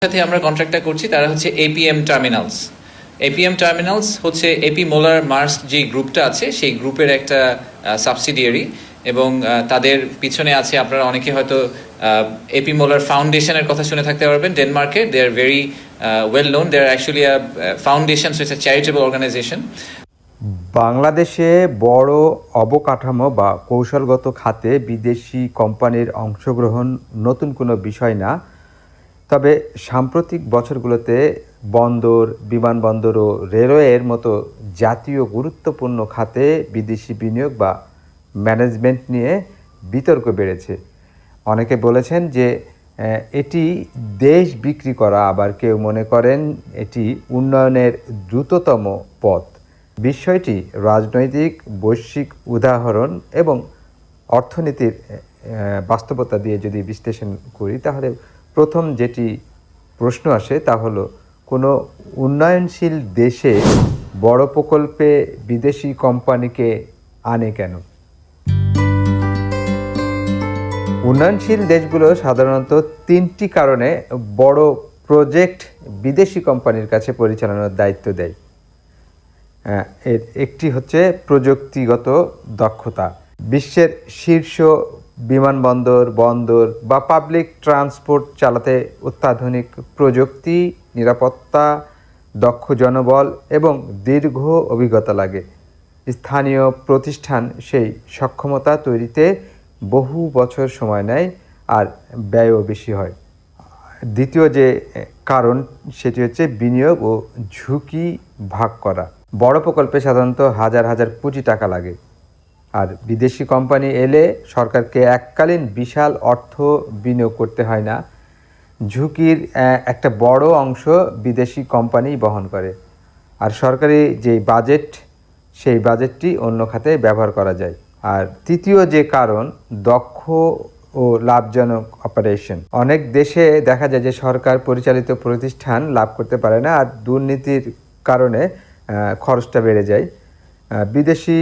সাথে আমরা কন্ট্রাক্টটা করছি তারা হচ্ছে এপিএম টার্মিনালস হচ্ছে এপি মোলার মার্স্ক যে গ্রুপটা আছে সেই গ্রুপের একটা সাবসিডিয়ারি এবং তাদের পিছনে আছে আপনারা অনেকে হয়তো এপি মোলার ফাউন্ডেশনের কথা শুনে থাকতে পারবেন ডেনমার্কে। They are very well known, they are actually foundation, so it's a charitable organisation. বাংলাদেশে বড় অবকাঠামো বা কৌশলগত খাতে বিদেশি কোম্পানির অংশগ্রহণ নতুন কোনো বিষয় না। তবে সাম্প্রতিক বছরগুলোতে বন্দর, বিমানবন্দর ও রেলওয়ের মতো জাতীয় গুরুত্বপূর্ণ খাতে বিদেশি বিনিয়োগ বা ম্যানেজমেন্ট নিয়ে বিতর্ক বেড়েছে। অনেকে বলেছেন যে এটি দেশ বিক্রি করা, আবার কেউ মনে করেন এটি উন্নয়নের দ্রুততম পথ। বিষয়টি রাজনৈতিক, বৈশ্বিক উদাহরণ এবং অর্থনীতির বাস্তবতা দিয়ে যদি বিশ্লেষণ করি, তাহলে প্রথম যেটি প্রশ্ন আসে তা হলো, কোনো উন্নয়নশীল দেশে বড় প্রকল্পে বিদেশি কোম্পানিকে আনে কেন? উন্নয়নশীল দেশগুলো সাধারণত তিনটি কারণে বড় প্রজেক্ট বিদেশি কোম্পানির কাছে পরিচালনার দায়িত্ব দেয়। এর একটি হচ্ছে প্রযুক্তিগত দক্ষতা। বিশ্বের শীর্ষ বিমানবন্দর, বন্দর বা পাবলিক ট্রান্সপোর্ট চালাতে অত্যাধুনিক প্রযুক্তি, নিরাপত্তা, দক্ষ জনবল এবং দীর্ঘ অভিজ্ঞতা লাগে। স্থানীয় প্রতিষ্ঠান সেই সক্ষমতা তৈরিতে বহু বছর সময় নেয় আর ব্যয়ও বেশি হয়। দ্বিতীয় যে কারণ সেটি হচ্ছে বিনিয়োগ ও ঝুঁকি ভাগ করা। বড় প্রকল্পে সাধারণত হাজার হাজার কোটি টাকা লাগে, আর বিদেশি কোম্পানি এলে সরকারকে এককালীন বিশাল অর্থ বিনিয়োগ করতে হয় না। ঝুঁকির একটা বড় অংশ বিদেশি কোম্পানি বহন করে, আর সরকারি যে বাজেট, সেই বাজেটটি অন্য খাতে ব্যবহার করা যায়। আর তৃতীয় যে কারণ, দক্ষ ও লাভজনক অপারেশন। অনেক দেশে দেখা যায় যে সরকার পরিচালিত প্রতিষ্ঠান লাভ করতে পারে না, আর দুর্নীতির কারণে খরচটা বেড়ে যায়। বিদেশি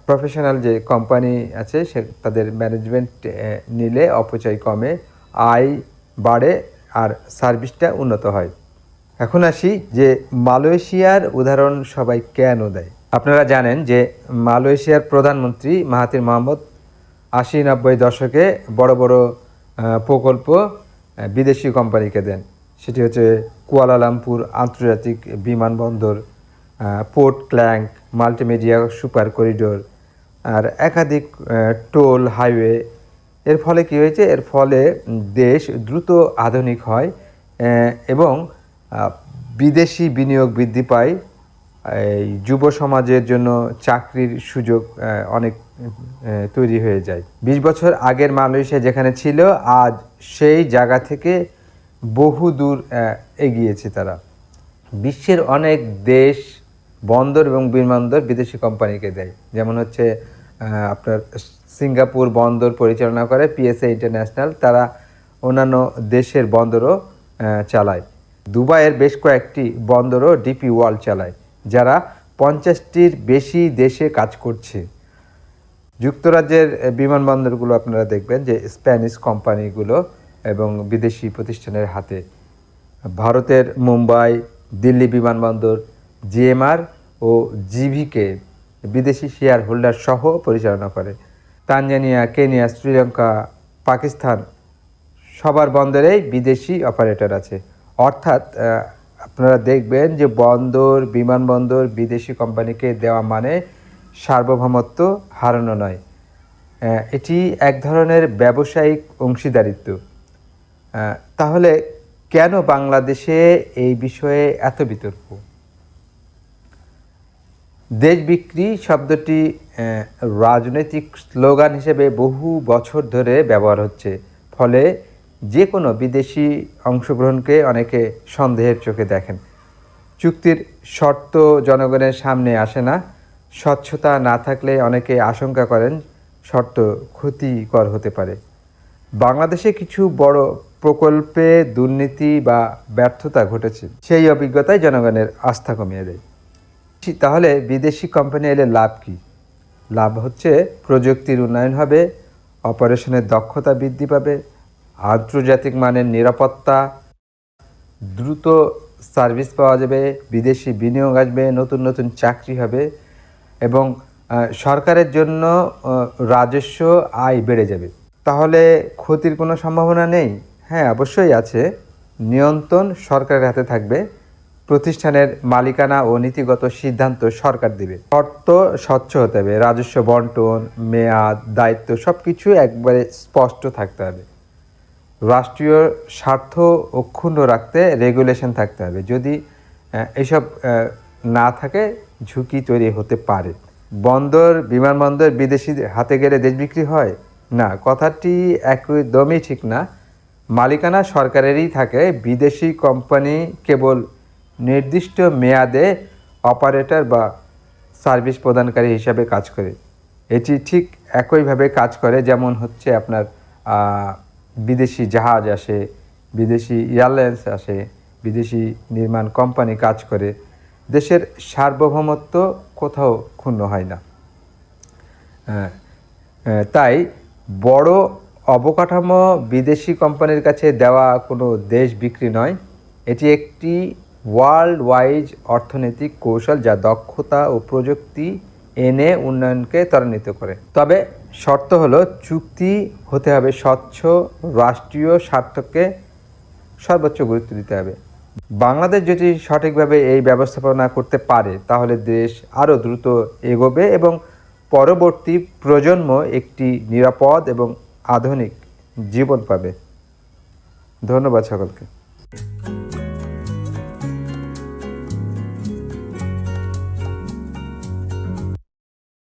প্রফেশনাল যে কোম্পানি আছে সে তাদের ম্যানেজমেন্ট নিলে অপচয় কমে, আয় বাড়ে আর সার্ভিসটা উন্নত হয়। এখন আসি যে মালয়েশিয়ার উদাহরণ সবাই কেন দেয়। আপনারা জানেন যে মালয়েশিয়ার প্রধানমন্ত্রী মাহাথির মোহাম্মদ 80-90 দশকে বড় বড় প্রকল্প বিদেশি কোম্পানিকে দেন। সেটি হচ্ছে কুয়ালালামপুর আন্তর্জাতিক বিমানবন্দর, port Clank, multimedia super corridor আর একাধিক টোল হাইওয়ে। এর ফলে কী হয়েছে? এর ফলে দেশ দ্রুত আধুনিক হয় এবং বিদেশি বিনিয়োগ বৃদ্ধি পায়। এই যুব সমাজের জন্য চাকরির সুযোগ অনেক তৈরি হয়ে যায়। 20 বছর আগের মালয়েশিয়া যেখানে ছিল, আজ সেই জায়গা থেকে বহু দূর এগিয়েছে তারা। বিশ্বের অনেক দেশ বন্দর এবং বিমানবন্দর বিদেশি কোম্পানিকে দেয়। যেমন হচ্ছে আপনার সিঙ্গাপুর বন্দর পরিচালনা করে পিএসএ ইন্টারন্যাশনাল, তারা অন্যান্য দেশের বন্দরও চালায়। দুবাইয়ের বেশ কয়েকটি বন্দরও ডিপি ওয়ার্ল্ড চালায়, যারা 50টির বেশি দেশে কাজ করছে। যুক্তরাজ্যের বিমানবন্দরগুলো আপনারা দেখবেন যে স্প্যানিশ কোম্পানিগুলো এবং বিদেশি প্রতিষ্ঠানের হাতে। ভারতের মুম্বাই, দিল্লি বিমানবন্দর জিএমআর ও জিভিকে বিদেশি শেয়ার হোল্ডার সহ পরিচালনা করে। তানজানিয়া, কেনিয়া, শ্রীলঙ্কা, পাকিস্তান সবার বন্দরেই বিদেশি অপারেটর আছে। অর্থাৎ আপনারা দেখবেন যে বন্দর, বিমানবন্দর বিদেশি কোম্পানিকে দেওয়া মানে সার্বভৌমত্ব হারানো নয়, এটি এক ধরনের ব্যবসায়িক অংশীদারিত্ব। তাহলে কেন বাংলাদেশে এই বিষয়ে এত বিতর্ক? দেশ বিক্রি শব্দটি রাজনৈতিক স্লোগান হিসেবে বহু বছর ধরে ব্যবহার হচ্ছে, ফলে যে কোনো বিদেশি অংশগ্রহণকে অনেকে সন্দেহের চোখে দেখেন। চুক্তির শর্ত জনগণের সামনে আসে না। স্বচ্ছতা না থাকলে অনেকে আশঙ্কা করেন শর্ত ক্ষতিকর হতে পারে। বাংলাদেশে কিছু বড় প্রকল্পে দুর্নীতি বা ব্যর্থতা ঘটেছে, সেই অভিজ্ঞতায় জনগণের আস্থা কমিয়ে দেয়। তাহলে বিদেশি কোম্পানি এলে লাভ কি? লাভ হচ্ছে প্রযুক্তির উন্নয়ন হবে, অপারেশনের দক্ষতা বৃদ্ধি পাবে, আন্তর্জাতিক মানের নিরাপত্তা, দ্রুত সার্ভিস পাওয়া যাবে, বিদেশি বিনিয়োগ আসবে, নতুন নতুন চাকরি হবে এবং সরকারের জন্য রাজস্ব আয় বেড়ে যাবে। তাহলে ক্ষতির কোনো সম্ভাবনা নেই? হ্যাঁ, অবশ্যই আছে। নিয়ন্ত্রণ সরকারের হাতে থাকবে, প্রতিষ্ঠানের মালিকানা ও নীতিগত সিদ্ধান্ত সরকার দেবে। শর্ত স্বচ্ছ হতে হবে, রাজস্ব বন্টন, মেয়াদ, দায়িত্ব সব কিছু একবারে স্পষ্ট থাকতে হবে। রাষ্ট্রীয় স্বার্থ অক্ষুণ্ণ রাখতে রেগুলেশন থাকতে হবে। যদি এসব না থাকে ঝুঁকি তৈরি হতে পারে। বন্দর, বিমানবন্দর বিদেশিদের হাতে গেলে দেশ বিক্রি হয় না, কথাটি একদমই ঠিক না। মালিকানা সরকারেরই থাকে, বিদেশি কোম্পানি কেবল নির্দিষ্ট মেয়াদে অপারেটর বা সার্ভিস প্রদানকারী হিসাবে কাজ করে। এটি ঠিক একইভাবে কাজ করে যেমন হচ্ছে আপনার বিদেশি জাহাজ আসে, বিদেশি এয়ারলাইন্স আসে, বিদেশি নির্মাণ কোম্পানি কাজ করে। দেশের সার্বভৌমত্ব কোথাও ক্ষুণ্ণ হয় না। তাই বড় অবকাঠামো বিদেশি কোম্পানির কাছে দেওয়া কোনো দেশ বিক্রি নয়, এটি একটি ওয়ার্ল্ড ওয়াইড অর্থনৈতিক কৌশল যা দক্ষতা ও প্রযুক্তি এনে উন্নয়নকে ত্বরান্বিত করে। তবে শর্ত হলো চুক্তি হতে হবে স্বচ্ছ, রাষ্ট্রীয় স্বার্থকে সর্বোচ্চ গুরুত্ব দিতে হবে। বাংলাদেশ যদি সঠিকভাবে এই ব্যবস্থাপনা করতে পারে তাহলে দেশ আরও দ্রুত এগোবে এবং পরবর্তী প্রজন্ম একটি নিরাপদ এবং আধুনিক জীবন পাবে। ধন্যবাদ সকলকে।